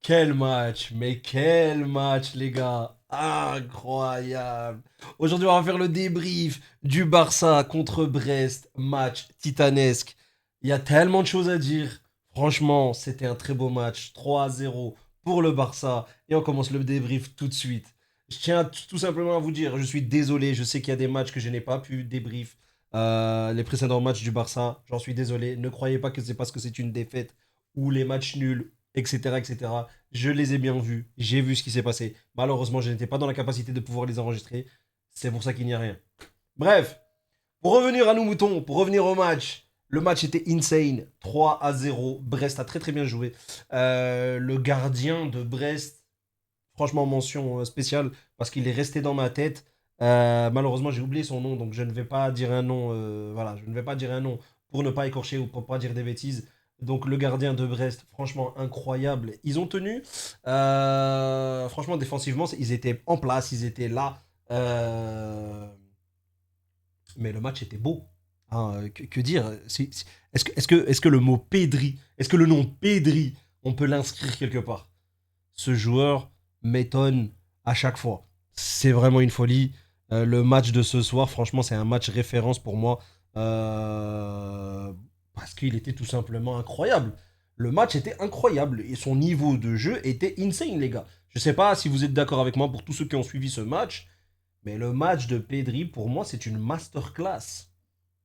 Quel match, mais quel match, les gars. Incroyable. Aujourd'hui, on va faire le débrief du Barça contre Brest. Match titanesque. Il y a tellement de choses à dire. Franchement, c'était un très beau match. 3-0 pour le Barça. Et on commence le débrief tout de suite. Je tiens tout simplement à vous dire, je suis désolé. Je sais qu'il y a des matchs que je n'ai pas pu débrief. Les précédents matchs du Barça, j'en suis désolé. Ne croyez pas que c'est parce que c'est une défaite ou les matchs nuls, etc., etc. Je les ai bien vus, j'ai vu ce qui s'est passé. Malheureusement, je n'étais pas dans la capacité de pouvoir les enregistrer. C'est pour ça qu'il n'y a rien. Bref, pour revenir à nos moutons, pour revenir au match, le match était insane. 3-0. Brest a très très bien joué. Le gardien de Brest, franchement, mention spéciale parce qu'il est resté dans ma tête. Malheureusement, j'ai oublié son nom, donc je ne vais pas dire un nom. Voilà, je ne vais pas dire un nom pour ne pas écorcher ou pour pas dire des bêtises. Donc le gardien de Brest, franchement incroyable. Ils ont tenu. Franchement, défensivement, ils étaient en place, ils étaient là. Mais le match était beau. Hein, que dire est-ce que le mot Pedri, est-ce que le nom Pedri, on peut l'inscrire quelque part? Ce joueur m'étonne à chaque fois. C'est vraiment une folie. Le match de ce soir, franchement, c'est un match référence pour moi. Parce qu'il était tout simplement incroyable. Le match était incroyable et son niveau de jeu était insane, les gars. Je ne sais pas si vous êtes d'accord avec moi pour tous ceux qui ont suivi ce match, mais le match de Pedri, pour moi, c'est une masterclass.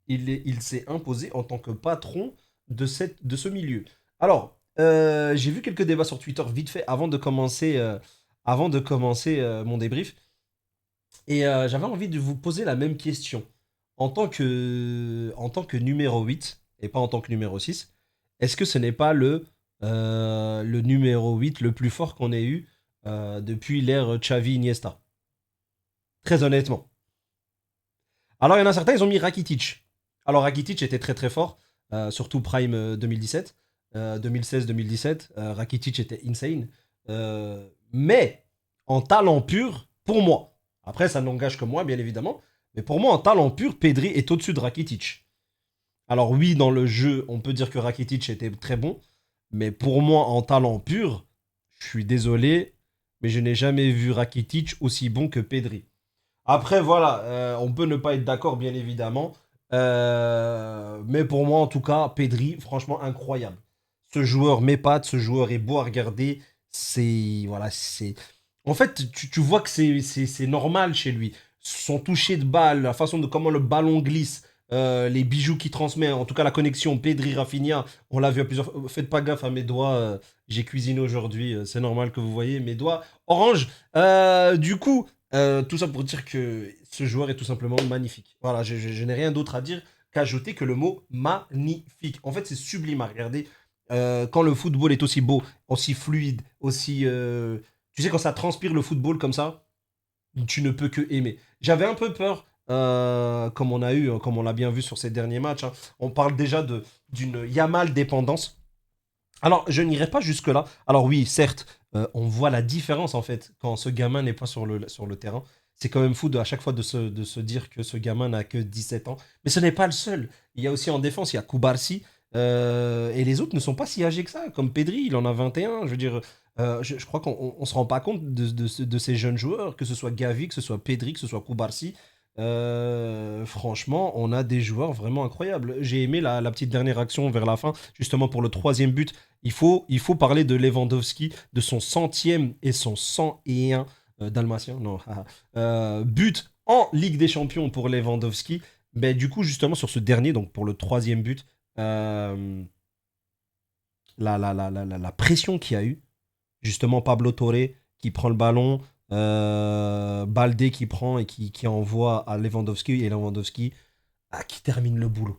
Il s'est imposé en tant que patron de ce milieu. Alors, j'ai vu quelques débats sur Twitter vite fait avant de commencer mon débrief. Et j'avais envie de vous poser la même question. En tant que numéro 8 et pas en tant que numéro 6, est-ce que ce n'est pas le numéro 8 le plus fort qu'on ait eu depuis l'ère Xavi-Iniesta? Très honnêtement. Alors, il y en a certains, ils ont mis Rakitic. Alors, Rakitic était très très fort, surtout Prime 2017, 2016-2017. Rakitic était insane. Mais, en talent pur, pour moi, après, ça n'engage que moi, bien évidemment, mais pour moi, en talent pur, Pedri est au-dessus de Rakitic. Alors, oui, dans le jeu, on peut dire que Rakitic était très bon, mais pour moi, en talent pur, je suis désolé, mais je n'ai jamais vu Rakitic aussi bon que Pedri. Après, voilà, on peut ne pas être d'accord, bien évidemment. Mais pour moi, en tout cas, Pedri, franchement, incroyable. Ce joueur m'épate, ce joueur est beau à regarder. C'est. Voilà, c'est. En fait, tu vois que c'est normal chez lui. Son toucher de balle, la façon de comment le ballon glisse, les bijoux qu'il transmet, en tout cas la connexion Pedri-Rafinha, on l'a vu à plusieurs fois. Faites pas gaffe à mes doigts, j'ai cuisiné aujourd'hui, c'est normal que vous voyez mes doigts orange. Du coup, tout ça pour dire que ce joueur est tout simplement magnifique. Voilà, je n'ai rien d'autre à dire qu'ajouter que le mot magnifique. En fait, c'est sublime à regarder. Quand le football est aussi beau, aussi fluide, aussi... tu sais, quand ça transpire le football comme ça, tu ne peux que aimer. J'avais un peu peur, comme on l'a bien vu sur ces derniers matchs. Hein. On parle déjà d'une Yamal dépendance. Alors, je n'irai pas jusque-là. Alors oui, certes, on voit la différence en fait quand ce gamin n'est pas sur le terrain. C'est quand même fou à chaque fois de se dire que ce gamin n'a que 17 ans. Mais ce n'est pas le seul. Il y a aussi en défense, il y a Koubarsi. Et les autres ne sont pas si âgés que ça. Comme Pedri, il en a 21. Je veux dire, je crois qu'on ne se rend pas compte de ces jeunes joueurs, que ce soit Gavi, que ce soit Pedri, que ce soit Koubarsi. Franchement, on a des joueurs vraiment incroyables. J'ai aimé la petite dernière action vers la fin, justement pour le troisième but. Il faut parler de Lewandowski, de son centième et son 101 dalmatien, non, but en Ligue des Champions pour Lewandowski. Mais du coup, justement, sur ce dernier, donc pour le troisième but, euh, la pression qu'il y a eu, justement Pablo Torre qui prend le ballon, Baldé qui prend et qui envoie à Lewandowski et Lewandowski qui termine le boulot.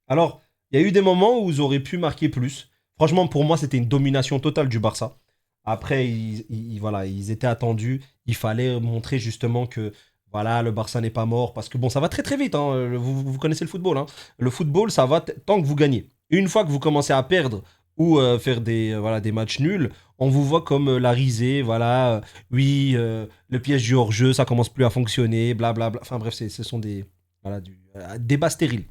Alors, il y a eu des moments où ils auraient pu marquer plus. Franchement, pour moi, c'était une domination totale du Barça. Après, voilà, ils étaient attendus. Il fallait montrer justement que voilà, le Barça n'est pas mort. Parce que bon, ça va très très vite. Hein. Vous connaissez le football. Hein. Le football, ça va tant que vous gagnez. Une fois que vous commencez à perdre ou faire voilà, des matchs nuls, on vous voit comme la risée. Voilà, oui, le piège du hors-jeu, ça commence plus à fonctionner. Blablabla. Enfin bref, ce sont des, voilà, débats stériles.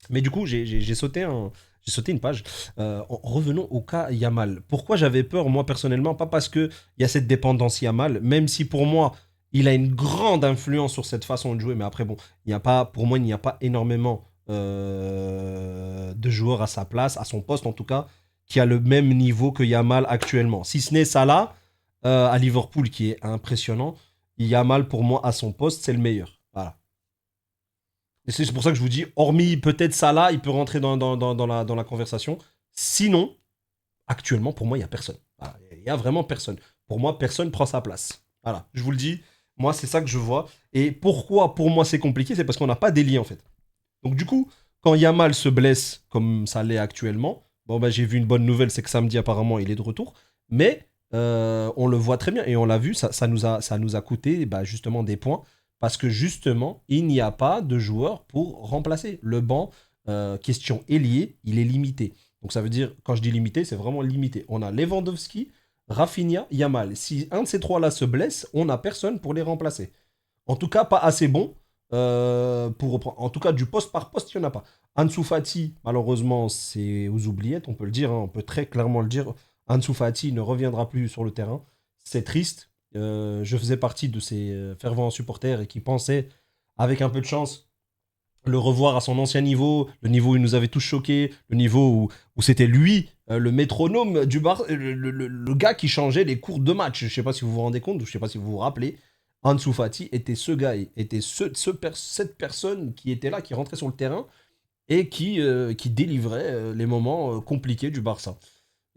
Mais du coup, j'ai sauté une page. Revenons au cas Yamal. Pourquoi j'avais peur, moi, personnellement? Pas parce qu'il y a cette dépendance Yamal, même si pour moi, il a une grande influence sur cette façon de jouer. Mais après, bon, il n'y a pas, pour moi, il n'y a pas énormément de joueurs à sa place, à son poste en tout cas, qui a le même niveau que Yamal actuellement. Si ce n'est Salah, à Liverpool, qui est impressionnant, Yamal, pour moi, à son poste, c'est le meilleur. Voilà. Et c'est pour ça que je vous dis, hormis peut-être Salah, il peut rentrer dans la conversation. Sinon, actuellement, pour moi, il n'y a personne. Voilà, il n'y a vraiment personne. Pour moi, personne prend sa place. Voilà, je vous le dis, moi, c'est ça que je vois. Et pourquoi, pour moi, c'est compliqué, c'est parce qu'on n'a pas d'élié, en fait. Donc, du coup, quand Yamal se blesse, comme ça l'est actuellement, bon, bah, j'ai vu une bonne nouvelle, c'est que samedi, apparemment, il est de retour. Mais on le voit très bien, et on l'a vu, ça nous a coûté bah, justement des points, parce que justement, il n'y a pas de joueur pour remplacer. Le banc, question ailier, il est limité. Donc ça veut dire, quand je dis limité, c'est vraiment limité. On a Lewandowski, Rafinha, Yamal. Si un de ces trois-là se blesse, on n'a personne pour les remplacer. En tout cas, pas assez bon pour reprendre. En tout cas, du poste par poste, il n'y en a pas. Ansu Fati, malheureusement, c'est aux oubliettes, on peut le dire, hein, on peut très clairement le dire. Ansu Fati ne reviendra plus sur le terrain. C'est triste. Je faisais partie de ces fervents supporters et qui pensaient, avec un peu de chance, le revoir à son ancien niveau, le niveau où il nous avait tous choqués, le niveau où c'était lui, le métronome du bar, le gars qui changeait les cours de match. Je ne sais pas si vous vous rendez compte, ou je ne sais pas si vous vous rappelez. Ansu Fati était ce gars, était cette personne qui était là, qui rentrait sur le terrain et qui délivrait les moments compliqués du Barça.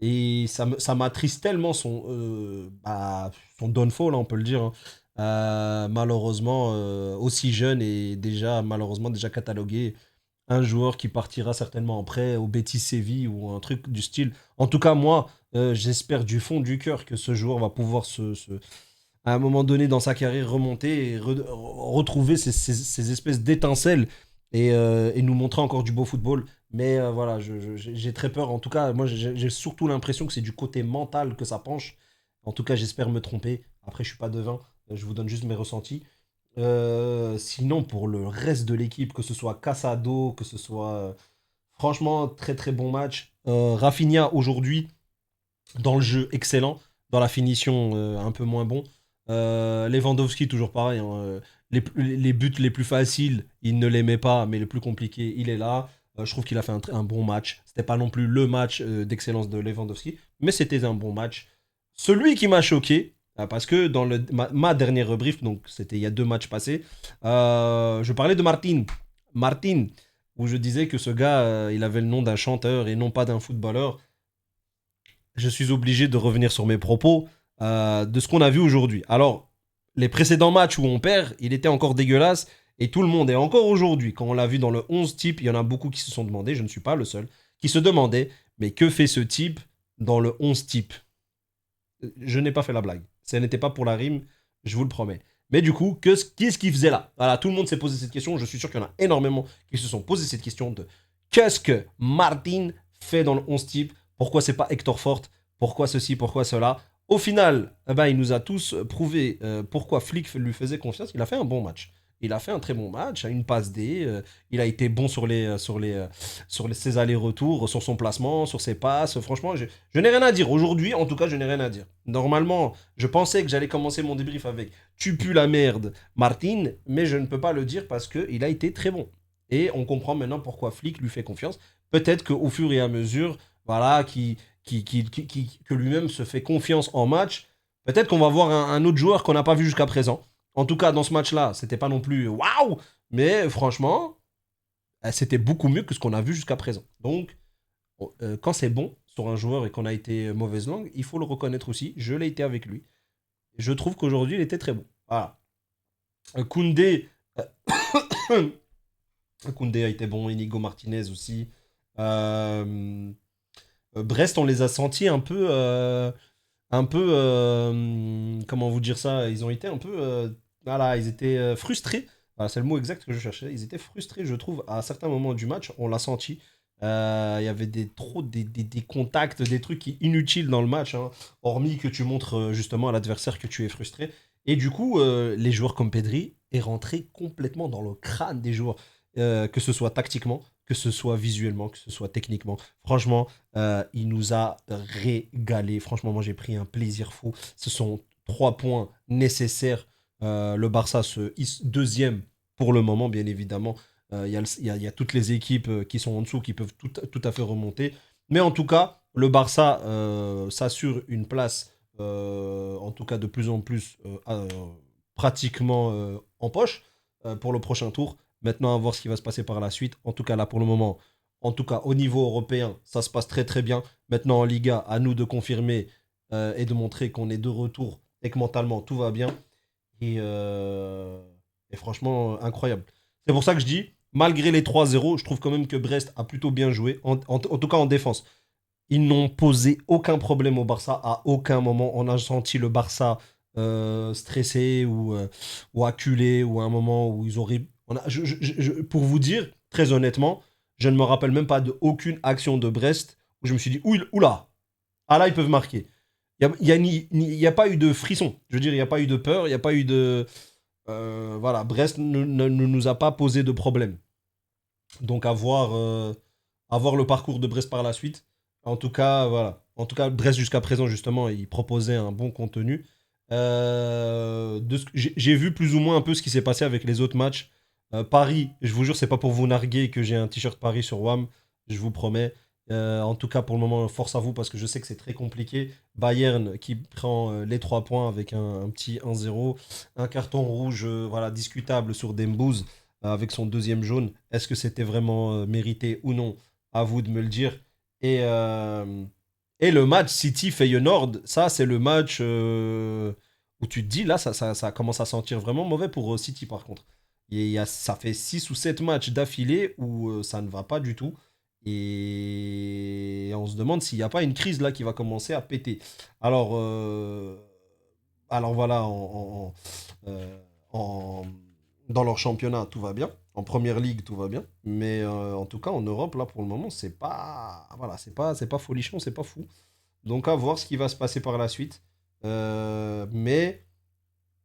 Et ça m'attriste tellement son downfall, hein, on peut le dire, hein. Malheureusement, aussi jeune et déjà, malheureusement, déjà catalogué. Un joueur qui partira certainement en prêt au Betis Séville ou un truc du style. En tout cas, moi, j'espère du fond du cœur que ce joueur va pouvoir à un moment donné dans sa carrière remonter et retrouver ces espèces d'étincelles et nous montrer encore du beau football. Mais voilà, j'ai très peur. En tout cas, moi, j'ai surtout l'impression que c'est du côté mental que ça penche. En tout cas, j'espère me tromper. Après, je suis pas devin. Je vous donne juste mes ressentis. Sinon, pour le reste de l'équipe, que ce soit Casado, que ce soit franchement très très bon match. Rafinha aujourd'hui, dans le jeu, excellent. Dans la finition, un peu moins bon. Lewandowski, toujours pareil, hein, les buts les plus faciles, il ne les met pas, mais les plus compliqués, il est là. Je trouve qu'il a fait un bon match. C'était pas non plus le match d'excellence de Lewandowski, mais c'était un bon match. Celui qui m'a choqué, parce que dans ma dernière rebrief, donc c'était il y a 2 matchs passés, je parlais de Martin. Martin, où je disais que ce gars, il avait le nom d'un chanteur et non pas d'un footballeur. Je suis obligé de revenir sur mes propos de ce qu'on a vu aujourd'hui. Alors, les précédents matchs où on perd, il était encore dégueulasse et tout le monde, est encore aujourd'hui, quand on l'a vu dans le 11 type, il y en a beaucoup qui se sont demandé, je ne suis pas le seul, qui se demandaient, mais que fait ce type dans le 11 type? Je n'ai pas fait la blague. Ce n'était pas pour la rime, je vous le promets. Mais du coup, qu'est-ce qu'il faisait là? Voilà, tout le monde s'est posé cette question. Je suis sûr qu'il y en a énormément qui se sont posé cette question de qu'est-ce que Martin fait dans le 11 type? Pourquoi c'est pas Hector Fort? Pourquoi ceci? Pourquoi cela? Au final, eh ben, il nous a tous prouvé pourquoi Flick lui faisait confiance. Il a fait un bon match. Il a fait un très bon match, une passe D. Il a été bon ses allers-retours, sur son placement, sur ses passes. Franchement, je n'ai rien à dire. Aujourd'hui, en tout cas, je n'ai rien à dire. Normalement, je pensais que j'allais commencer mon débrief avec tu pues la merde, Martin, mais je ne peux pas le dire parce qu'il a été très bon. Et on comprend maintenant pourquoi Flick lui fait confiance. Peut-être qu'au fur et à mesure, voilà, que lui-même se fait confiance en match, peut-être qu'on va voir un autre joueur qu'on n'a pas vu jusqu'à présent. En tout cas, dans ce match-là, c'était pas non plus waouh, mais franchement, c'était beaucoup mieux que ce qu'on a vu jusqu'à présent. Donc, quand c'est bon sur un joueur et qu'on a été mauvaise langue, il faut le reconnaître aussi. Je l'ai été avec lui. Je trouve qu'aujourd'hui, il était très bon. Voilà. Koundé, Koundé a été bon, Inigo Martinez aussi. Euh, Brest, on les a sentis comment vous dire ça, ils ont été un peu, voilà, ils étaient frustrés. Voilà, c'est le mot exact que je cherchais. Ils étaient frustrés, je trouve, à certains moments du match, on l'a senti. Il y avait des contacts, des trucs inutiles dans le match, hein, hormis que tu montres justement à l'adversaire que tu es frustré. Et du coup, les joueurs comme Pedri est rentré complètement dans le crâne des joueurs, que ce soit tactiquement. que ce soit visuellement, que ce soit techniquement. Franchement, il nous a régalé. Franchement, moi, j'ai pris un plaisir fou. Ce sont 3 points nécessaires. Le Barça se hisse deuxième pour le moment, bien évidemment. Il y a toutes les équipes qui sont en dessous qui peuvent tout à fait remonter. Mais en tout cas, le Barça s'assure une place, en tout cas de plus en plus pratiquement en poche pour le prochain tour. Maintenant, à voir ce qui va se passer par la suite. En tout cas, là, pour le moment, en tout cas, au niveau européen, ça se passe très, très bien. Maintenant, en Liga, à nous de confirmer et de montrer qu'on est de retour et que mentalement, tout va bien. Et franchement, incroyable. C'est pour ça que je dis, malgré les 3-0, je trouve quand même que Brest a plutôt bien joué, en tout cas en défense. Ils n'ont posé aucun problème au Barça. À aucun moment, on a senti le Barça stressé ou acculé, ou à un moment où ils auraient. Pour vous dire, très honnêtement, je ne me rappelle même pas de aucune action de Brest où je me suis dit, oula, ah là, ils peuvent marquer. Il y a pas eu de frisson. Je veux dire, il n'y a pas eu de peur, il n'y a pas eu de. Voilà, Brest ne nous a pas posé de problème. Donc, à voir le parcours de Brest par la suite. En tout cas, voilà. En tout cas, Brest jusqu'à présent, justement, il proposait un bon contenu. J'ai vu plus ou moins un peu ce qui s'est passé avec les autres matchs. Paris, je vous jure, c'est pas pour vous narguer que j'ai un t-shirt Paris sur WAM, je vous promets. En tout cas, pour le moment, force à vous parce que je sais que c'est très compliqué. Bayern qui prend les 3 points avec un petit 1-0. Un carton rouge voilà, discutable sur Dembouz avec son deuxième jaune. Est-ce que c'était vraiment mérité ou non? À vous de me le dire. Et, euh, et le match City-Feyenoord, ça, c'est le match où tu te dis, là, ça commence à sentir vraiment mauvais pour City, par contre. Ça fait 6 ou 7 matchs d'affilée où ça ne va pas du tout. Et on se demande s'il n'y a pas une crise là qui va commencer à péter. Alors, alors voilà, euh, en- dans leur championnat, tout va bien. En première ligue, tout va bien. Mais en tout cas, en Europe, là, pour le moment, c'est pas, voilà, c'est pas folichon, c'est pas fou. Donc, à voir ce qui va se passer par la suite. Mais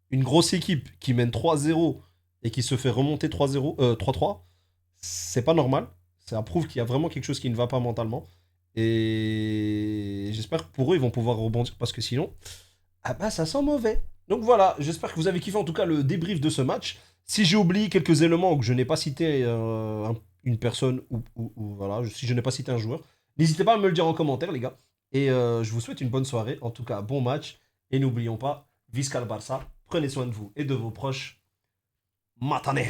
une grosse équipe qui mène 3-0 et qui se fait remonter 3-0, 3-3, c'est pas normal. Ça prouve qu'il y a vraiment quelque chose qui ne va pas mentalement. Et j'espère que pour eux, ils vont pouvoir rebondir parce que sinon, ah bah ça sent mauvais. Donc voilà, j'espère que vous avez kiffé en tout cas le débrief de ce match. Si j'ai oublié quelques éléments ou que je n'ai pas cité une personne ou voilà, si je n'ai pas cité un joueur, n'hésitez pas à me le dire en commentaire, les gars. Et je vous souhaite une bonne soirée. En tout cas, bon match. Et n'oublions pas, Visca le Barça. Prenez soin de vous et de vos proches. Matane!